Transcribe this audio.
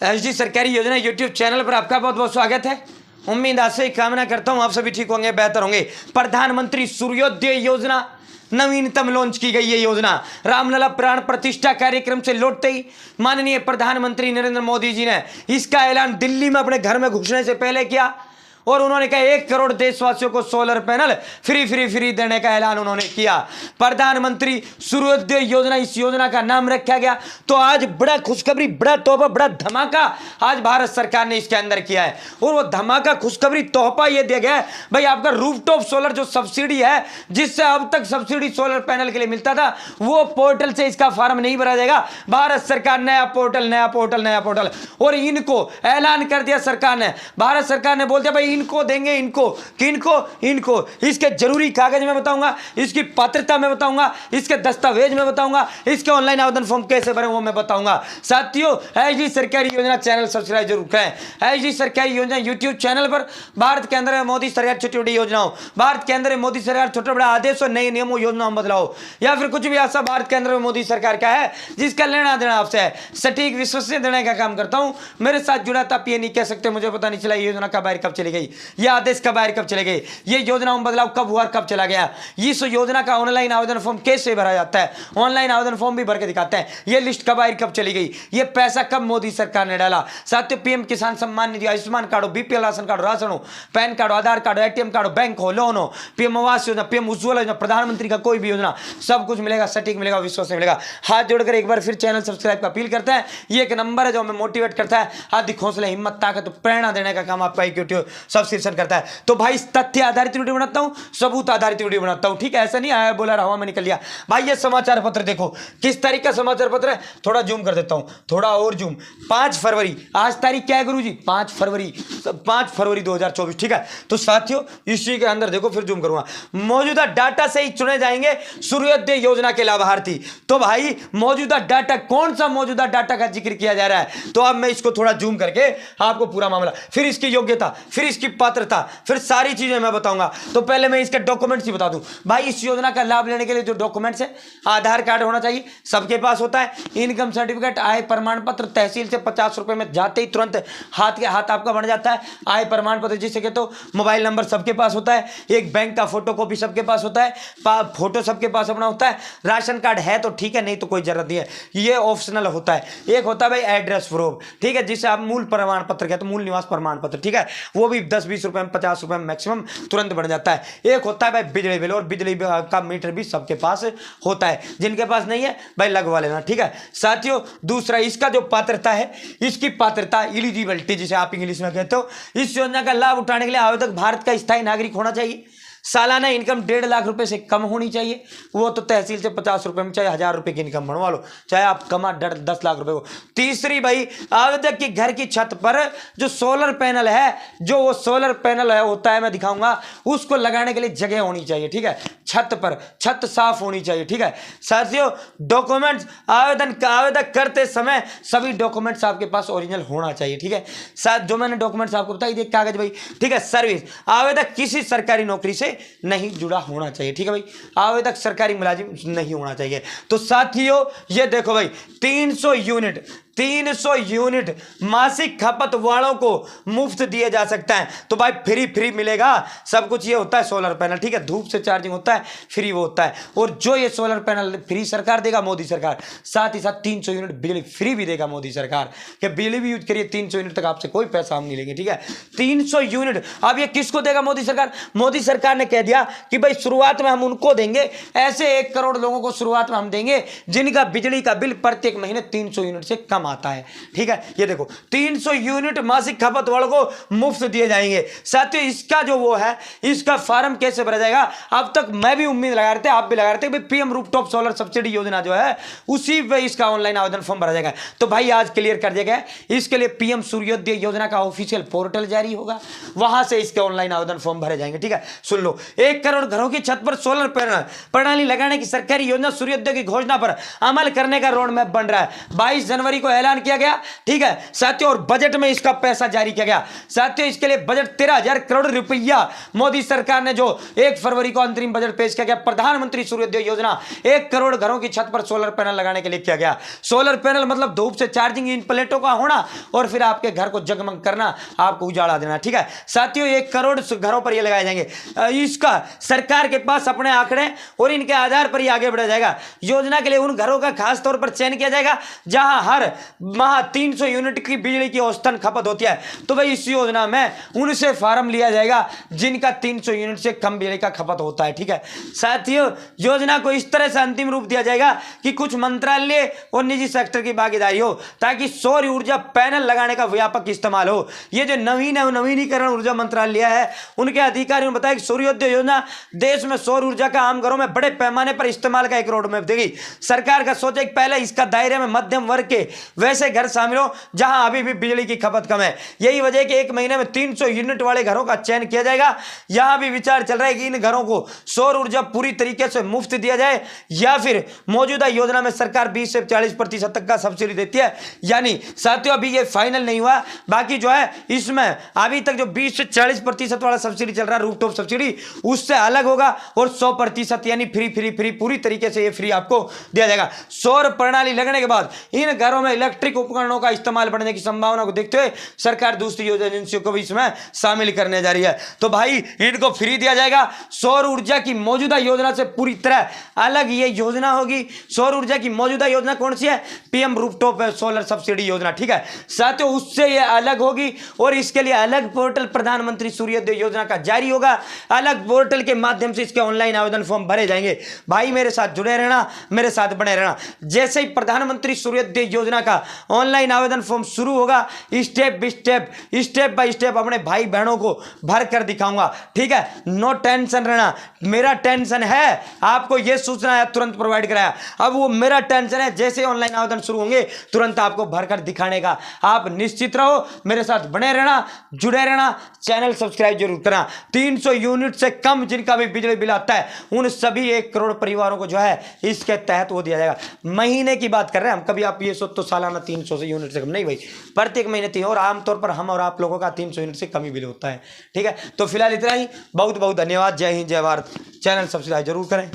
HD सरकारी योजना YouTube channel पर आपका बहुत बहुत स्वागत है। उम्मीद आशा कामना करता हूं आप सभी ठीक होंगे, बेहतर होंगे। प्रधानमंत्री सूर्योदय योजना नवीनतम लॉन्च की गई ये योजना रामलला प्राण प्रतिष्ठा कार्यक्रम से लौटते ही माननीय प्रधानमंत्री नरेंद्र मोदी जी ने इसका ऐलान दिल्ली में अपने घर में घुसने से पहले किया और उन्होंने कहा 1 करोड़ देशवासियों को सोलर पैनल फ्री देने का ऐलान उन्होंने किया। प्रधानमंत्री सूर्योदय योजना, इस योजना का नाम रखा गया। तो आज बड़ा खुशखबरी, बड़ा तोहफा, बड़ा धमाका आज भारत सरकार ने इसके अंदर किया है। और वो धमाका, खुशखबरी, तोहफा ये दिया गया है भाई, आपका रूफटॉप सोलर जो सब्सिडी है, जिससे अब तक सब्सिडी सोलर पैनल के लिए मिलता था, वो पोर्टल से इसका फॉर्म नहीं भरा जाएगा। भारत सरकार नया पोर्टल और इनको ऐलान कर दिया सरकार ने। भारत सरकार ने बोल दिया भाई इनको देंगे, इनको किनको इसके जरूरी कागज में बताऊंगा, इसकी पात्रता में बताऊंगा, इसके दस्तावेज में बताऊंगा, इसके ऑनलाइन आवेदन फॉर्म कैसे भरें वो मैं बताऊंगा। साथियों, एचडी सरकारी योजना चैनल सब्सक्राइब जरूर करें। एचडी सरकारी योजना यूट्यूब चैनल पर भारत के अंदर मोदी सरकार छोटी बड़ी योजनाओं, भारत के अंदर मोदी सरकार छोटा बड़ा आदेश और नए नियमों योजनाओं बदलाव या फिर कुछ भी ऐसा भारत के अंदर मोदी सरकार का है जिसका लेना देना आपसे है, सटीक विश्वसनीय देने का काम करता हूं। मेरे साथ जुड़ा था, आप ये नहीं कह सकते मुझे पता नहीं चला ये योजना कब बाहर कब चली गई, ये आदेश कब बाहर कब चले गए, ये योजना में बदलाव कब हुआ कब चला गया, इस योजना का ऑनलाइन आवेदन फॉर्म कैसे भरा जाता है, ऑनलाइन आवेदन फॉर्म भी भर के दिखाते हैं, ये लिस्ट कब बाहर कब चली गई, ये पैसा कब मोदी सरकार ने डाला। साथियों, पीएम किसान सम्मान निधि, आयुष्मान कार्ड हो, बीपीएल राशन कार्ड, राशन हो, पैन कार्ड, आधार कार्ड, एटीएम कार्ड, बैंक हो, लोन हो, पीएम आवास योजना, पीएम उज्ज्वला योजना, प्रधानमंत्री का कोई भी योजना, सब कुछ मिलेगा, सटीक मिलेगा, विश्वसनीय मिलेगा। हाथ जोड़कर एक बार फिर चैनल सब्सक्राइब का अपील करते हैं। ये एक नंबर है जो हमें मोटिवेट करता है, आदि हौसला, हिम्मत, ताकत, प्रेरणा देने का काम आपका यूट्यूब सब्सक्रिप्शन करता है। तो भाई तथ्य आधारित वीडियो बनाता हूं, सबूत आधारित वीडियो बनाता हूं, ठीक है। ऐसा नहीं आया बोला हवा में निकल लिया। भाई ये समाचार पत्र देखो किस तारीख का समाचार पत्र है, थोड़ा जूम कर देता हूं, थोड़ा और जूम। 5 फरवरी, आज तारीख क्या है गुरुजी? 5 फरवरी 2024, ठीक है। तो साथियों, इसी के अंदर देखो, फिर जूम करूंगा। मौजूदा डाटा से ही चुने जाएंगे सूर्योदय योजना के लाभार्थी। तो भाई मौजूदा डाटा, कौन सा मौजूदा डाटा का जिक्र किया जा रहा है? तो अब मैं इसको थोड़ा जूम करके आपको पूरा मामला, फिर इसकी योग्यता, फिर इसकी पात्रता, फिर सारी चीजें मैं बताऊंगा। तो पहले मैं इसके डॉक्यूमेंट्स ही बता दूं। भाई इस योजना का लाभ लेने के लिए जो डॉक्यूमेंट्स है, आधार कार्ड होना चाहिए, सबके पास होता है। इनकम सर्टिफिकेट, आय प्रमाण पत्र, तहसील से 50 रुपए में जाते ही तुरंत हाथ के हाथ आपका बन जाता है। आय प्रमाण पत्र जिसे कहते हो, मोबाइल नंबर सबके पास होता है, एक बैंक का फोटो कॉपी सबके पास होता है, फोटो सबके पास अपना होता है। राशन कार्ड है तो ठीक है, नहीं तो कोई जरूरत नहीं है, ये ऑप्शनल होता है। एक होता है भाई एड्रेस प्रूफ, ठीक है, जिसे आप मूल प्रमाण पत्र कहते हैं, मूल निवास प्रमाण पत्र, ठीक है, वो भी 10-20 रुपए में, 50 रुपए में मैक्सिमम तुरंत बन जाता है। एक होता है भाई बिजली बिल, और बिजली का मीटर भी सबके पास होता है। जिनके पास नहीं है भाई लगवा लेना, ठीक है। साथियों, दूसरा इसका जो पात्रता है, इसकी पात्रता, एलिजिबिलिटी जिसे आप इंग्लिश में कहते हो, इस योजना का लाभ उठाने के लिए आवेदक भारत का स्थायी नागरिक होना चाहिए। सालाना इनकम 1.5 लाख रुपए से कम होनी चाहिए। वो तो तहसील से 50 रुपए में, चाहे 1000 रुपए की इनकम बनवा लो, चाहे आप कमा 10 लाख रुपए को। तीसरी भाई, आवेदक की घर की छत पर जो सोलर पैनल है, जो वो सोलर पैनल है होता है, मैं दिखाऊंगा, उसको लगाने के लिए जगह होनी चाहिए, ठीक है। छत पर, छत साफ होनी चाहिए, ठीक है। साथियों, डॉक्यूमेंट्स, आवेदक करते समय सभी डॉक्यूमेंट्स आपके पास ओरिजिनल होना चाहिए, ठीक है। साथ जो मैंने डॉक्यूमेंट्स आपको बताई दिए, कागज भाई, ठीक है। सर्विस, आवेदक किसी सरकारी नौकरी से नहीं जुड़ा होना चाहिए, ठीक है भाई। आवेदक सरकारी मुलाजिम नहीं होना चाहिए। तो साथियों, ये देखो भाई, 300 यूनिट मासिक खपत वालों को मुफ्त दिए जा सकता है। तो भाई फ्री मिलेगा सब कुछ। ये होता है सोलर पैनल, ठीक है, धूप से चार्जिंग होता है, फ्री वो होता है। और जो ये सोलर पैनल फ्री सरकार देगा, मोदी सरकार, साथ ही साथ 300 यूनिट बिजली फ्री भी देगा मोदी सरकार, कि बिजली भी यूज करिए, 300 यूनिट तक आपसे कोई पैसा हम नहीं लेंगे, ठीक है। 300 यूनिट। अब ये किसको देगा मोदी सरकार? मोदी सरकार ने कह दिया कि भाई शुरुआत में हम उनको देंगे, ऐसे 1 करोड़ लोगों को शुरुआत में हम देंगे जिनका बिजली का बिल प्रत्येक महीने 300 यूनिट से कम आता है, ठीक है। ये देखो, 300 यूनिट मासिक खपत वालों को मुफ्त दिए जाएंगे। साथियों, इसका जो वो है, इसका फॉर्म कैसे भरा जाएगा? अब तक मैं भी उम्मीद लगा रहे थे, आप भी लगा रहे थे, पीएम रूफटॉप सोलर सब्सिडी योजना जो है, उसी पे इसका ऑनलाइन आवेदन फॉर्म भरा जाएगा। तो भाई आज क्लियर कर दिया गया, इसके लिए पीएम सूर्योदय योजना का ऑफिशियल पोर्टल जारी होगा, वहां से इसके ऑनलाइन आवेदन फॉर्म भरे जाएंगे, ठीक है। सुन लो, 1 करोड़ घरों की छत पर सोलर पैनल प्रणाली लगाने की सरकारी योजना सूर्योदय की घोषणा पर अमल करने का रोड मैप बन रहा है। 22 जनवरी को ऐलान किया गया, ठीक है साथियों, और बजट में इसका पैसा जारी किया गया। साथियों इसके लिए बजट 13,000 करोड़ रुपया मोदी सरकार ने जो 1 फरवरी को अंतरिम बजट पेश किया गया। प्रधानमंत्री सूर्योदय योजना 1 करोड़ घरों की छत पर सोलर पैनल लगाने के लिए किया गया। सोलर पैनल मतलब धूप से चार्जिंग इन प्लेटों का होना और फिर आपके घर को जगमग करना, आपको उजाला देना, ठीक है साथियों। 1 करोड़ घरों पर ये लगाए जाएंगे। इसका सरकार के पास अपने आंकड़े और इनके आधार पर ही आगे बढ़ा जाएगा। योजना के लिए उन घरों का खास तौर पर चयन किया जाएगा जहां हर माह 300 यूनिट की बिजली की औसतन खपत होती है। तो भाई इस योजना में उनसे फार्म लिया जाएगा जिनका 300 यूनिट से कम बिजली का खपत होता है, ठीक है साथियों। योजना को इस तरह से अंतिम रूप दिया जाएगा कि कुछ मंत्रालय और निजी सेक्टर की भागीदारी हो ताकि सौर ऊर्जा पैनल लगाने का व्यापक इस्तेमाल हो। ये जो नवीनीकरण ऊर्जा मंत्रालय है उनके अधिकारियों ने बताया कि सूर्योदय योजना देश में सौर ऊर्जा का आम घरों में बड़े पैमाने पर इस्तेमाल का एक रोड मैप देगी। सरकार का सोचा कि पहले इसका दायरे में मध्यम वर्ग के वैसे घर शामिल हो जहां अभी भी बिजली की खपत कम है। यही वजह है कि 1 महीने में 300 यूनिट वाले घरों का चयन किया जाएगा। यहां भी विचार चल रहा है कि इन घरों को सौर ऊर्जा पूरी तरीके से मुफ्त दिया जाए या फिर मौजूदा योजना में सरकार 20 से 40% तक का सब्सिडी देती है। यानी साथियों अभी ये फाइनल नहीं हुआ, बाकी जो है इसमें अभी तक जो 20 से 40% वाला सब्सिडी चल रहा है रूफटॉप सब्सिडी, उससे अलग होगा और 100% यानी फ्री पूरी तरीके से ये फ्री आपको दिया जाएगा। सौर प्रणाली लगने के बाद इन घरों में इलेक्ट्रिक उपकरणों का इस्तेमाल बढ़ने की संभावना को देखते हुए सरकार दूसरी योजना एजेंसियों को भी इसमें शामिल करने जा रही है। तो भाई इनको फ्री दिया जाएगा। सौर ऊर्जा की मौजूदा योजना से पूरी तरह अलग ये योजना होगी। सौर ऊर्जा की मौजूदा योजना कौन सी है? पीएम रूफटॉप सोलर सब्सिडी योजना, ठीक है साथियों, उससे ये अलग होगी और इसके लिए अलग पोर्टल प्रधानमंत्री सूर्योदय योजना का जारी होगा। अलग पोर्टल के माध्यम से इसके ऑनलाइन आवेदन फॉर्म भरे जाएंगे। भाई मेरे साथ जुड़े रहना, मेरे साथ बने रहना। जैसे ही प्रधानमंत्री सूर्योदय योजना का ऑनलाइन आवेदन फॉर्म शुरू होगा, स्टेप बाय स्टेप अपने भाई बहनों को भर कर दिखाऊंगा, ठीक है। नो टेंशन रहना, मेरा टेंशन है आपको यह सूचना है तुरंत प्रोवाइड कराया। अब वो मेरा टेंशन है जैसे ऑनलाइन आवेदन शुरू होंगे तुरंत आपको भरकर दिखाने का। आप निश्चित रहो, मेरे साथ बने रहना, जुड़े रहना, चैनल सब्सक्राइब जरूर करना। 300 यूनिट से कम जिनका भी बिजली बिल आता है उन सभी 1 करोड़ परिवारों को जो है इसके तहत वो दिया जाएगा। महीने की बात कर रहे हैं हम, कभी आप ये सोच तो सालाना 300 से यूनिट से कम नहीं भाई, प्रत्येक महीने 3, और आमतौर पर हम और आप लोगों का 300 यूनिट से कम ही बिल होता है, ठीक है। तो फिलहाल इतना ही, बहुत बहुत धन्यवाद। जय हिंद, जय भारत। चैनल सब्सक्राइब जरूर करें।